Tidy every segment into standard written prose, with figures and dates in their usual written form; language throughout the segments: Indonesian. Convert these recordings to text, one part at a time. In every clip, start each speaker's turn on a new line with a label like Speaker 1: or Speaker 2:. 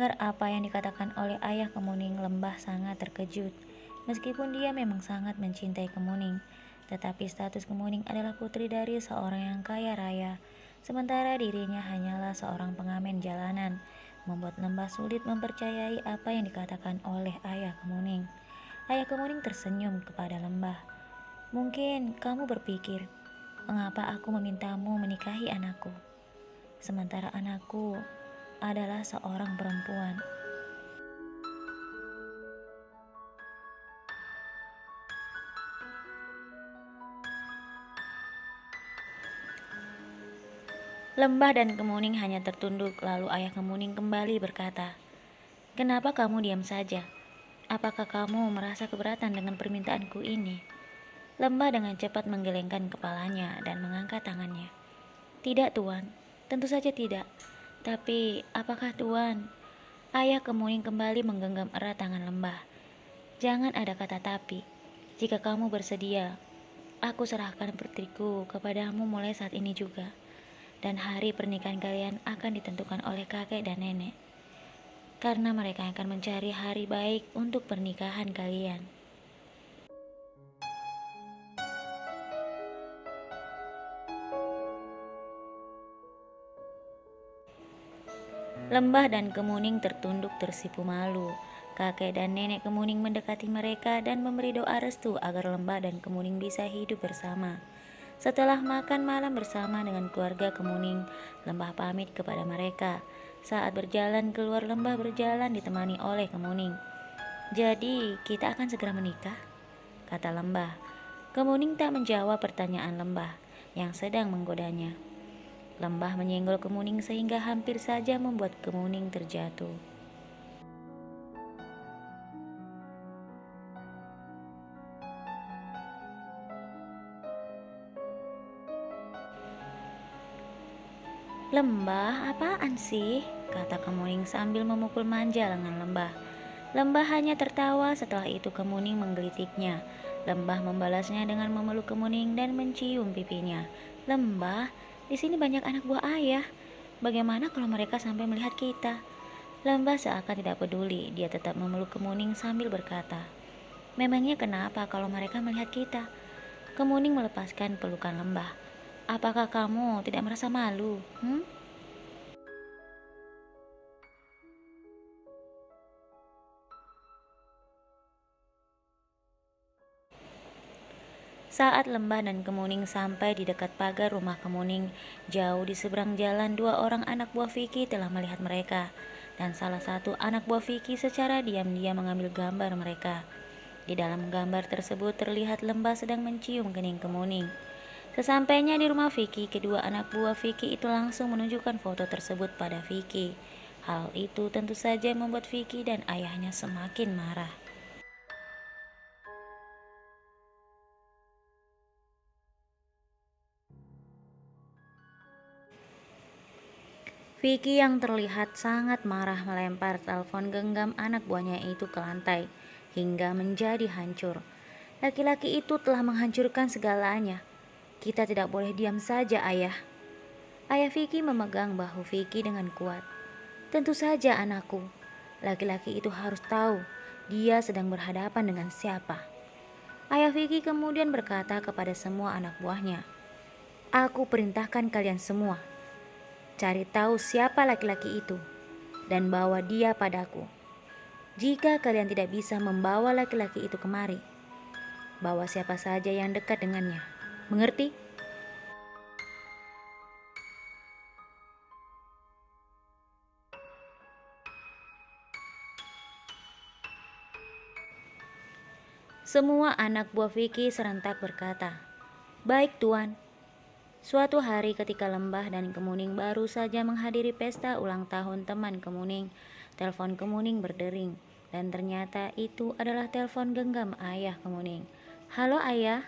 Speaker 1: Mendengar apa yang dikatakan oleh ayah Kemuning, Lembah sangat terkejut. Meskipun dia memang sangat mencintai Kemuning, tetapi status Kemuning adalah putri dari seorang yang kaya raya, sementara dirinya hanyalah seorang pengamen jalanan, membuat Lembah sulit mempercayai apa yang dikatakan oleh ayah Kemuning. Ayah Kemuning tersenyum kepada Lembah. Mungkin kamu berpikir, mengapa aku memintamu menikahi anakku, sementara anakku adalah seorang perempuan. Lembah dan Kemuning hanya tertunduk, lalu ayah Kemuning kembali berkata, "Kenapa kamu diam saja? Apakah kamu merasa keberatan dengan permintaanku ini?" Lembah dengan cepat menggelengkan kepalanya dan mengangkat tangannya. "Tidak, Tuan. Tentu saja tidak. Tapi, apakah Tuan?" Ayah Kemuning kembali menggenggam erat tangan Lembah. "Jangan ada kata tapi. Jika kamu bersedia, aku serahkan putriku kepadamu mulai saat ini juga. Dan hari pernikahan kalian akan ditentukan oleh kakek dan nenek, karena mereka akan mencari hari baik untuk pernikahan kalian." Lembah dan Kemuning tertunduk tersipu malu. Kakek dan nenek Kemuning mendekati mereka dan memberi doa restu agar Lembah dan Kemuning bisa hidup bersama. Setelah makan malam bersama dengan keluarga Kemuning, Lembah pamit kepada mereka. Saat berjalan keluar, Lembah berjalan ditemani oleh Kemuning. "Jadi, kita akan segera menikah?" kata Lembah. Kemuning tak menjawab pertanyaan Lembah yang sedang menggodanya. Lembah menyenggol Kemuning sehingga hampir saja membuat Kemuning terjatuh. "Lembah, apaan sih?" kata Kemuning sambil memukul manja lengan Lembah. Lembah hanya tertawa. Setelah itu Kemuning menggelitiknya. Lembah membalasnya dengan memeluk Kemuning dan mencium pipinya. "Lembah, di sini banyak anak buah ayah. Bagaimana kalau mereka sampai melihat kita?" Lembah seakan tidak peduli. Dia tetap memeluk Kemuning sambil berkata, "Memangnya kenapa kalau mereka melihat kita?" Kemuning melepaskan pelukan Lembah. "Apakah kamu tidak merasa malu? Saat Lembah dan Kemuning sampai di dekat pagar rumah Kemuning, jauh di seberang jalan dua orang anak buah Vicky telah melihat mereka, dan salah satu anak buah Vicky secara diam-diam mengambil gambar mereka. Di dalam gambar tersebut terlihat Lembah sedang mencium kening Kemuning. Sesampainya di rumah Vicky, kedua anak buah Vicky itu langsung menunjukkan foto tersebut pada Vicky. Hal itu tentu saja membuat Vicky dan ayahnya semakin marah. Vicky yang terlihat sangat marah melempar telepon genggam anak buahnya itu ke lantai hingga menjadi hancur. "Laki-laki itu telah menghancurkan segalanya. Kita tidak boleh diam saja, Ayah." Ayah Vicky memegang bahu Vicky dengan kuat. "Tentu saja, anakku. Laki-laki itu harus tahu dia sedang berhadapan dengan siapa." Ayah Vicky kemudian berkata kepada semua anak buahnya, "Aku perintahkan kalian semua, cari tahu siapa laki-laki itu dan bawa dia padaku. Jika kalian tidak bisa membawa laki-laki itu kemari, bawa siapa saja yang dekat dengannya. Mengerti?" Semua anak buah Vicky serentak berkata, "Baik, Tuan." Suatu hari ketika Lembah dan Kemuning baru saja menghadiri pesta ulang tahun teman Kemuning, telepon Kemuning berdering, dan ternyata itu adalah telepon genggam ayah Kemuning. "Halo, Ayah."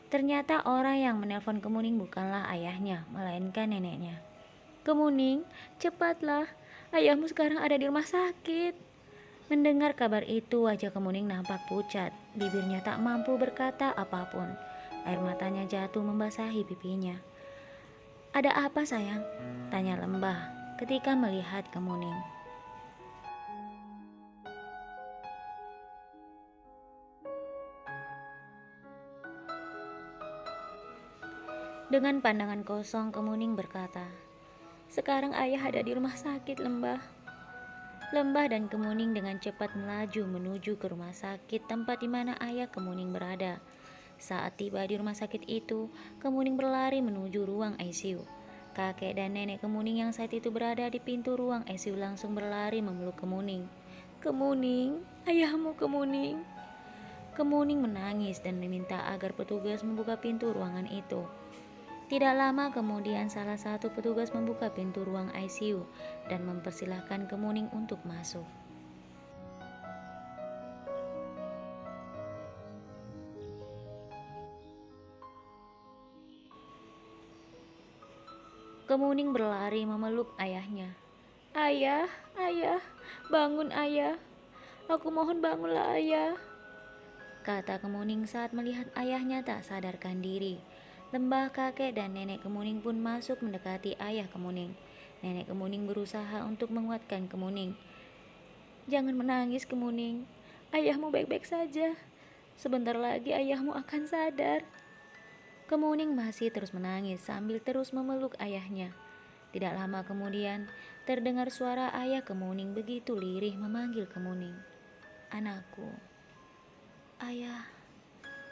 Speaker 1: Ternyata orang yang menelpon Kemuning bukanlah ayahnya, melainkan neneknya. "Kemuning, cepatlah. Ayahmu sekarang ada di rumah sakit." Mendengar kabar itu, wajah Kemuning nampak pucat. Bibirnya tak mampu berkata apapun. Air matanya jatuh membasahi pipinya. "Ada apa, sayang?" tanya Lembah ketika melihat Kemuning. Dengan pandangan kosong, Kemuning berkata, "Sekarang ayah ada di rumah sakit, Lembah." Lembah dan Kemuning dengan cepat melaju menuju ke rumah sakit tempat di mana ayah Kemuning berada. Saat tiba di rumah sakit itu, Kemuning berlari menuju ruang ICU. Kakek dan nenek Kemuning yang saat itu berada di pintu ruang ICU langsung berlari memeluk Kemuning. "Kemuning, ayahmu Kemuning." Kemuning menangis dan meminta agar petugas membuka pintu ruangan itu. Tidak lama kemudian salah satu petugas membuka pintu ruang ICU dan mempersilahkan Kemuning untuk masuk. Kemuning berlari memeluk ayahnya. "Ayah, ayah, bangun ayah. Aku mohon bangunlah ayah," kata Kemuning saat melihat ayahnya tak sadarkan diri. Lembah, kakek, dan nenek Kemuning pun masuk mendekati ayah Kemuning. Nenek Kemuning berusaha untuk menguatkan Kemuning. "Jangan menangis, Kemuning. Ayahmu baik-baik saja. Sebentar lagi ayahmu akan sadar." Kemuning masih terus menangis sambil terus memeluk ayahnya. Tidak lama kemudian, terdengar suara ayah Kemuning begitu lirih memanggil Kemuning. "Anakku, ayah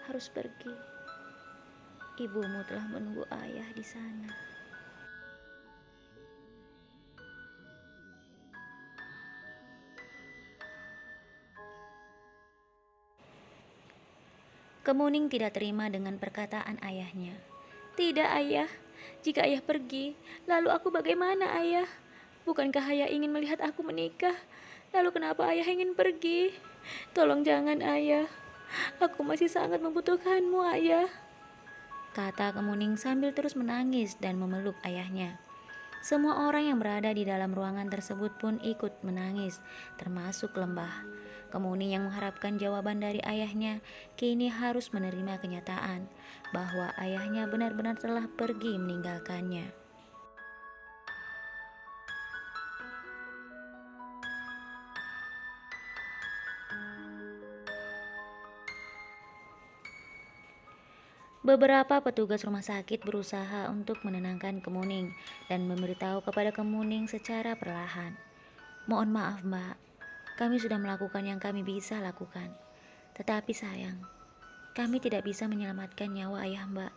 Speaker 1: harus pergi. Ibumu telah menunggu ayah di sana." Kemuning tidak terima dengan perkataan ayahnya. "Tidak, ayah. Jika ayah pergi, lalu aku bagaimana, ayah? Bukankah ayah ingin melihat aku menikah? Lalu kenapa ayah ingin pergi? Tolong jangan, ayah. Aku masih sangat membutuhkanmu, ayah," kata Kemuning sambil terus menangis dan memeluk ayahnya. Semua orang yang berada di dalam ruangan tersebut pun ikut menangis, termasuk Lembah. Kemuning yang mengharapkan jawaban dari ayahnya, kini harus menerima kenyataan bahwa ayahnya benar-benar telah pergi meninggalkannya. Beberapa petugas rumah sakit berusaha untuk menenangkan Kemuning dan memberitahu kepada Kemuning secara perlahan. "Mohon maaf, Mbak. Kami sudah melakukan yang kami bisa lakukan. Tetapi sayang, kami tidak bisa menyelamatkan nyawa ayah Mbak.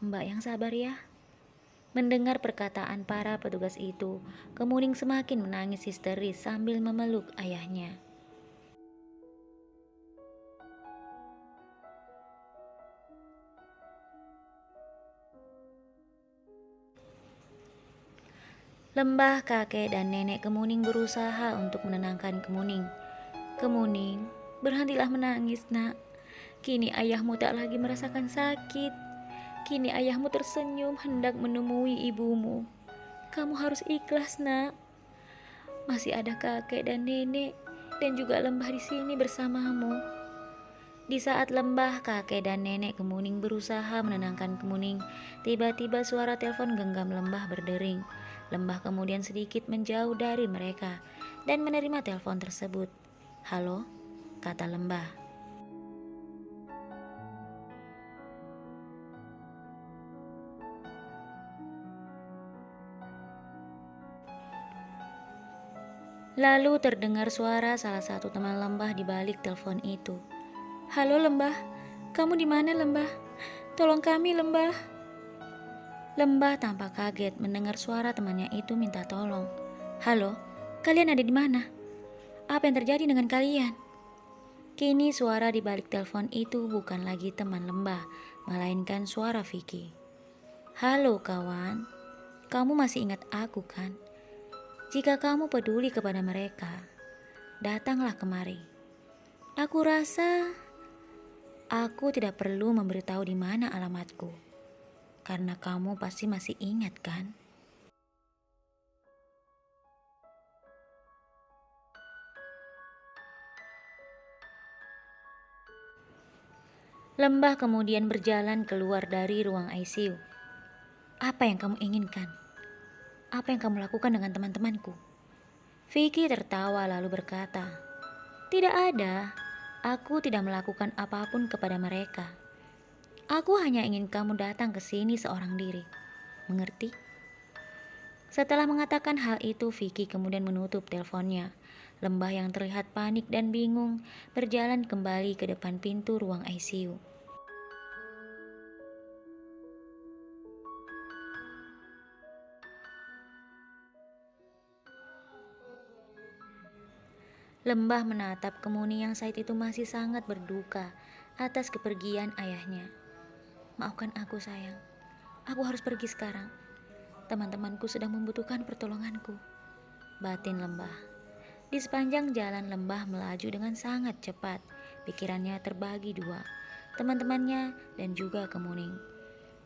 Speaker 1: Mbak yang sabar ya." Mendengar perkataan para petugas itu, Kemuning semakin menangis histeris sambil memeluk ayahnya. Lembah, kakek, dan nenek Kemuning berusaha untuk menenangkan Kemuning. "Kemuning, berhentilah menangis, nak. Kini ayahmu tak lagi merasakan sakit. Kini ayahmu tersenyum hendak menemui ibumu. Kamu harus ikhlas, nak. Masih ada kakek dan nenek dan juga Lembah di sini bersamamu." Di saat Lembah, kakek, dan nenek Kemuning berusaha menenangkan Kemuning, tiba-tiba suara telepon genggam Lembah berdering. Lembah kemudian sedikit menjauh dari mereka dan menerima telepon tersebut. "Halo," kata Lembah. Lalu terdengar suara salah satu teman Lembah di balik telepon itu. "Halo Lembah, kamu di mana Lembah? Tolong kami Lembah." Lembah tampak kaget mendengar suara temannya itu minta tolong. "Halo, kalian ada di mana? Apa yang terjadi dengan kalian?" Kini suara di balik telepon itu bukan lagi teman Lembah, melainkan suara Vicky. "Halo kawan, kamu masih ingat aku kan? Jika kamu peduli kepada mereka, datanglah kemari. Aku rasa aku tidak perlu memberitahu di mana alamatku, karena kamu pasti masih ingat kan?" Lembah kemudian berjalan keluar dari ruang ICU. "Apa yang kamu inginkan? Apa yang kamu lakukan dengan teman-temanku?" Vicky tertawa lalu berkata, "Tidak ada. Aku tidak melakukan apapun kepada mereka. Aku hanya ingin kamu datang ke sini seorang diri. Mengerti? Setelah mengatakan hal itu, Vicky kemudian menutup teleponnya. Lembah yang terlihat panik dan bingung berjalan kembali ke depan pintu ruang ICU. Lembah menatap Kemuni yang saat itu masih sangat berduka atas kepergian ayahnya. Maafkan aku sayang, aku harus pergi sekarang. Teman-temanku sedang membutuhkan pertolonganku, batin Lembah. Di sepanjang jalan Lembah melaju dengan sangat cepat. Pikirannya terbagi dua, teman-temannya dan juga Kemuning.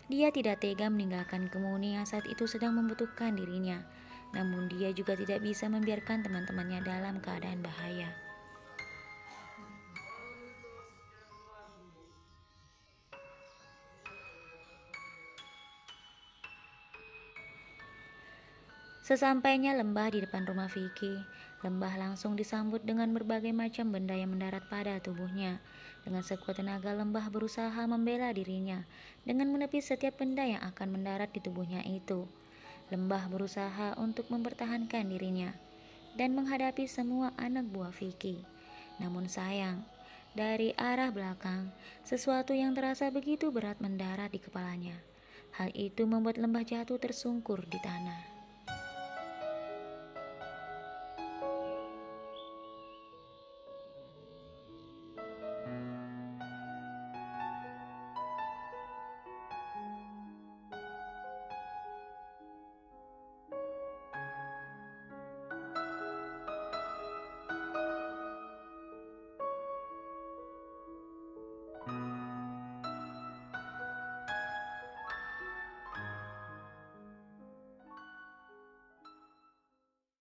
Speaker 1: Dia tidak tega meninggalkan Kemuning yang saat itu sedang membutuhkan dirinya. Namun dia juga tidak bisa membiarkan teman-temannya dalam keadaan bahaya. Sesampainya Lembah di depan rumah Vicky, Lembah langsung disambut dengan berbagai macam benda yang mendarat pada tubuhnya. Dengan sekuat tenaga Lembah berusaha membela dirinya dengan menepis setiap benda yang akan mendarat di tubuhnya itu. Lembah berusaha untuk mempertahankan dirinya dan menghadapi semua anak buah Vicky. Namun sayang, dari arah belakang, sesuatu yang terasa begitu berat mendarat di kepalanya. Hal itu membuat Lembah jatuh tersungkur di tanah.